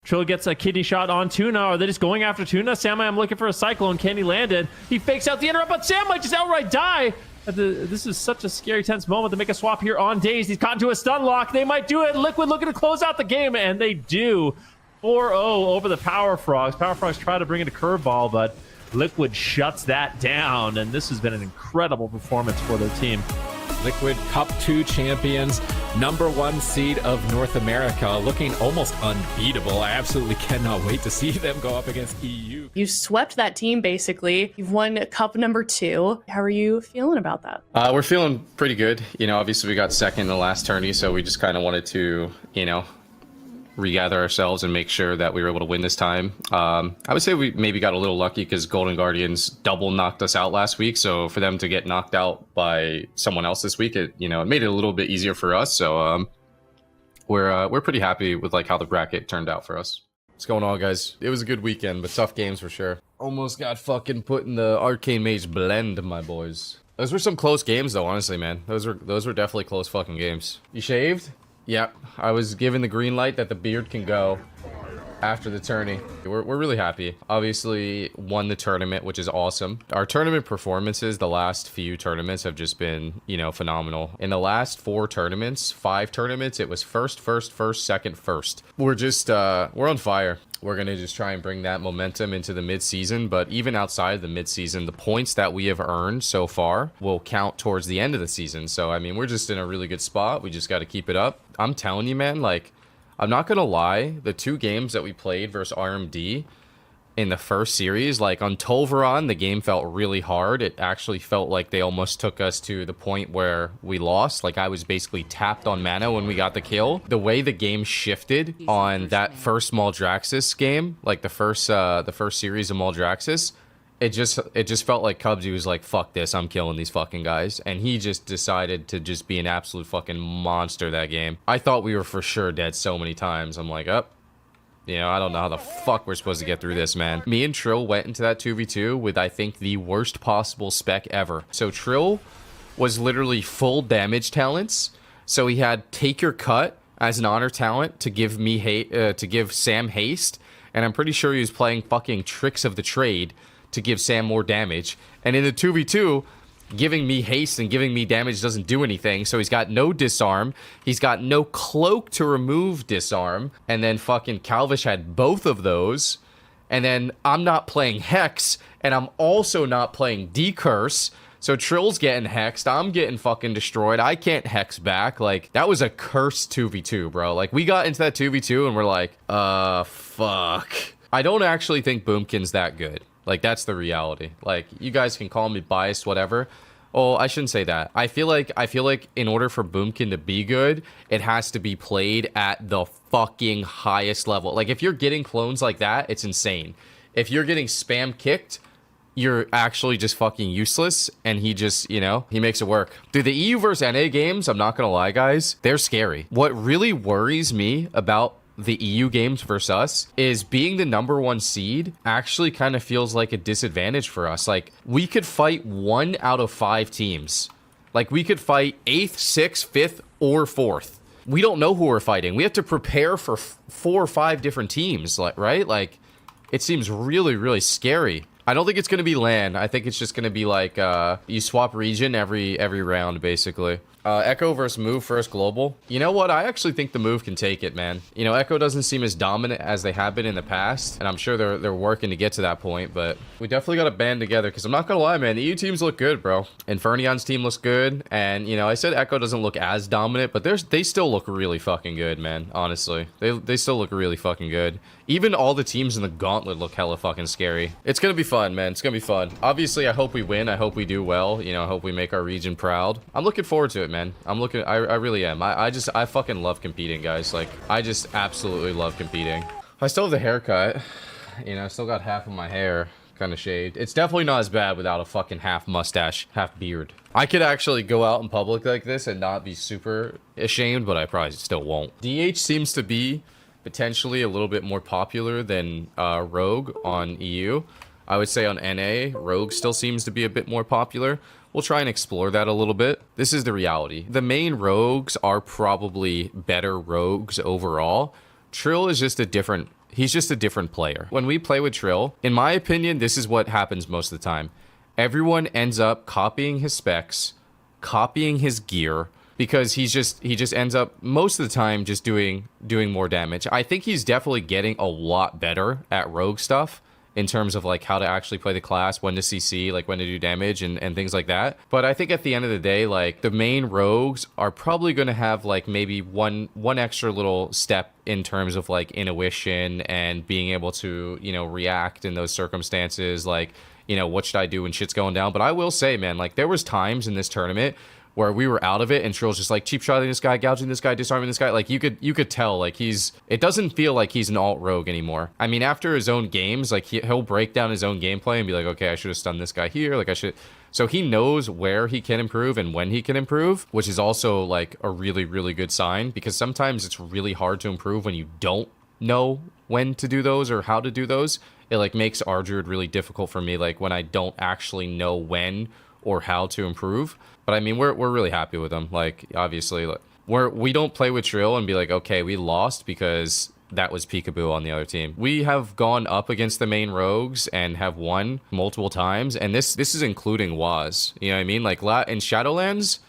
Trill gets a kidney shot on Tuna. Are they just going after Tuna? Sam, I'm looking for a Cyclone. Can he land it? He fakes out the interrupt, but Sam might just outright die. This is such a scary, tense moment to make a swap here on Daze. He's caught into a stun lock. They might do it. Liquid looking to close out the game, and they do. 4-0 over the Power Frogs. Power Frogs try to bring in a curveball, but Liquid shuts that down, and this has been an incredible performance for their team. Liquid Cup 2 champions, #1 seed of North America, looking almost unbeatable. I absolutely cannot wait to see them go up against EU. You swept that team, basically. You've won Cup #2. How are you feeling about that? We're feeling pretty good. You know, obviously we got second in the last tourney, so we just kind of wanted to, you know, regather ourselves and make sure that we were able to win this time. I would say we maybe got a little lucky because Golden Guardians double knocked us out last week. So for them to get knocked out by someone else this week, it made it a little bit easier for us. So we're pretty happy with like how the bracket turned out for us. What's going on, guys? It was a good weekend, but tough games for sure. Almost got fucking put in the Arcane Mage blend, my boys. Those were some close games though, honestly, man. Those were definitely close fucking games. You shaved? Yeah, I was given the green light that the beard can go after the tourney. We're really happy. Obviously won the tournament, which is awesome. Our tournament performances the last few tournaments have just been, you know, phenomenal. In the last 5 tournaments, it was first, second, first. We're just, we're on fire. We're going to just try and bring that momentum into the mid-season, but even outside of the mid-season, the points that we have earned so far will count towards the end of the season. So, I mean, we're just in a really good spot. We just got to keep it up. I'm telling you, man, like, I'm not going to lie. The 2 games that we played versus RMD in the first series, like on Tolvaron, the game felt really hard. It actually felt like they almost took us to the point where we lost. Like I was basically tapped on mana when we got the kill. The way the game shifted on that first Maldraxxus game, like the first series of Maldraxxus, it just felt like Cubsy was like, fuck this, I'm killing these fucking guys. And he just decided to just be an absolute fucking monster that game. I thought we were for sure dead so many times. I'm like, you know, I don't know how the fuck we're supposed to get through this, man. Me and Trill went into that 2v2 with, I think, the worst possible spec ever. So Trill was literally full damage talents. So he had Take Your Cut as an honor talent to give Sam haste. And I'm pretty sure he was playing fucking Tricks of the Trade to give Sam more damage. And in the 2v2, giving me haste and giving me damage doesn't do anything. So he's got no disarm. He's got no cloak to remove disarm. And then fucking Calvish had both of those. And then I'm not playing Hex. And I'm also not playing Decurse. So Trill's getting hexed. I'm getting fucking destroyed. I can't hex back. Like, that was a cursed 2v2, bro. Like, we got into that 2v2 and we're like, fuck. I don't actually think Boomkin's that good. Like, that's the reality. Like, you guys can call me biased, whatever. Oh, I shouldn't say that. I feel like in order for Boomkin to be good, it has to be played at the fucking highest level. Like, if you're getting clones like that, it's insane. If you're getting spam kicked, you're actually just fucking useless, and he just, you know, he makes it work. Dude, the EU versus NA games, I'm not gonna lie, guys, they're scary. What really worries me about the EU games versus us is being the #1 seed actually kind of feels like a disadvantage for us. Like, we could fight 1 out of 5 teams. Like, we could fight 8th, 6th, 5th, or 4th. We don't know who we're fighting. We have to prepare for 4 or 5 different teams, like, right? Like, it seems really, really scary. I don't think it's going to be LAN. I think it's just going to be like, you swap region every round, basically. Echo versus Move first global. You know what? I actually think the Move can take it, man. You know, Echo doesn't seem as dominant as they have been in the past, and I'm sure they're working to get to that point, but we definitely got to band together, because I'm not gonna lie, man, the EU teams look good, bro. Infernion's team looks good, and, you know, I said Echo doesn't look as dominant, but they still look really fucking good, man, honestly. They still look really fucking good. Even all the teams in the Gauntlet look hella fucking scary. It's gonna be fun, man. It's gonna be fun. Obviously, I hope we win. I hope we do well. You know, I hope we make our region proud. I'm looking forward to it, man. I really am. I fucking love competing, guys. Like, I just absolutely love competing. I still have the haircut. You know, I still got half of my hair kind of shaved. It's definitely not as bad without a fucking half mustache, half beard. I could actually go out in public like this and not be super ashamed, but I probably still won't. DH seems to be potentially a little bit more popular than Rogue on EU. I would say on NA, Rogue still seems to be a bit more popular. We'll try and explore that a little bit. This is the reality. The main rogues are probably better rogues overall. Trill is just a different he's just a different player. When we play with Trill, in my opinion, this is what happens most of the time. Everyone ends up copying his specs, copying his gear, because he just ends up most of the time just doing more damage. I think he's definitely getting a lot better at rogue stuff, in terms of like how to actually play the class, when to CC, like when to do damage and things like that. But I think at the end of the day, like the main rogues are probably going to have like maybe one extra little step in terms of like intuition and being able to, you know, react in those circumstances. Like, you know, what should I do when shit's going down? But I will say, man, like there was times in this tournament where we were out of it and Trill's just like cheap shotting this guy, gouging this guy, disarming this guy. Like you could tell, like it doesn't feel like he's an alt rogue anymore. I mean, after his own games, like he'll break down his own gameplay and be like, okay, I should have stunned this guy here. Like I should. So he knows where he can improve and when he can improve, which is also like a really, really good sign, because sometimes it's really hard to improve when you don't know when to do those or how to do those. It like makes Ardruid really difficult for me, like when I don't actually know when or how to improve. But I mean, we're really happy with them. Like, obviously, like, we don't play with Trill and be like, okay, we lost because that was Peekaboo on the other team. We have gone up against the main rogues and have won multiple times, and this is including Waz. You know what I mean? Like, in Shadowlands,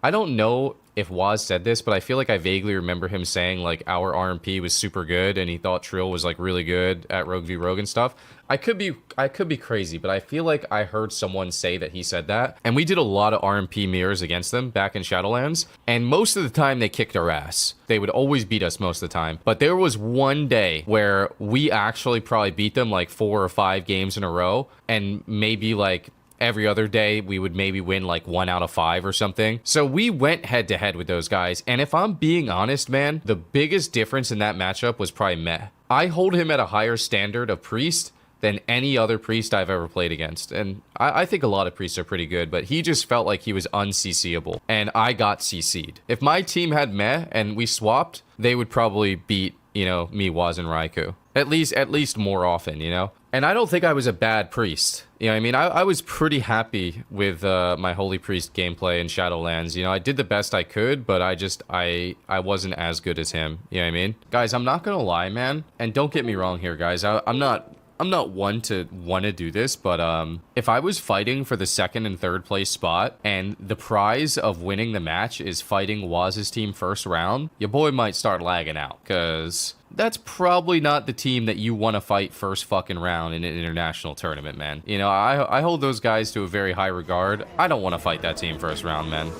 I don't know if Waz said this, but I feel like I vaguely remember him saying like our RMP was super good and he thought Trill was like really good at Rogue v Rogue and stuff. I could be crazy, but I feel like I heard someone say that he said that. And we did a lot of RMP mirrors against them back in Shadowlands, and most of the time they kicked our ass. They would always beat us most of the time. But there was one day where we actually probably beat them like 4 or 5 games in a row, and maybe like every other day we would maybe win like 1 out of 5 or something. So we went head to head with those guys, and if I'm being honest, man, the biggest difference in that matchup was probably Meh. I hold him at a higher standard of Priest than any other Priest I've ever played against, and I think a lot of Priests are pretty good, but he just felt like he was un-CCable, and I got CC'd. If my team had Meh and we swapped, they would probably beat, you know, me, Waz, and Raikou. At least more often, you know? And I don't think I was a bad Priest. You know what I mean? I was pretty happy with my Holy Priest gameplay in Shadowlands. You know, I did the best I could, but I wasn't as good as him. You know what I mean? Guys, I'm not gonna lie, man. And don't get me wrong here, guys. I'm not one to want to do this, but if I was fighting for the 2nd and 3rd place spot and the prize of winning the match is fighting Waz's team first round, your boy might start lagging out, because that's probably not the team that you want to fight first fucking round in an international tournament, man. You know, I hold those guys to a very high regard. I don't want to fight that team first round, man.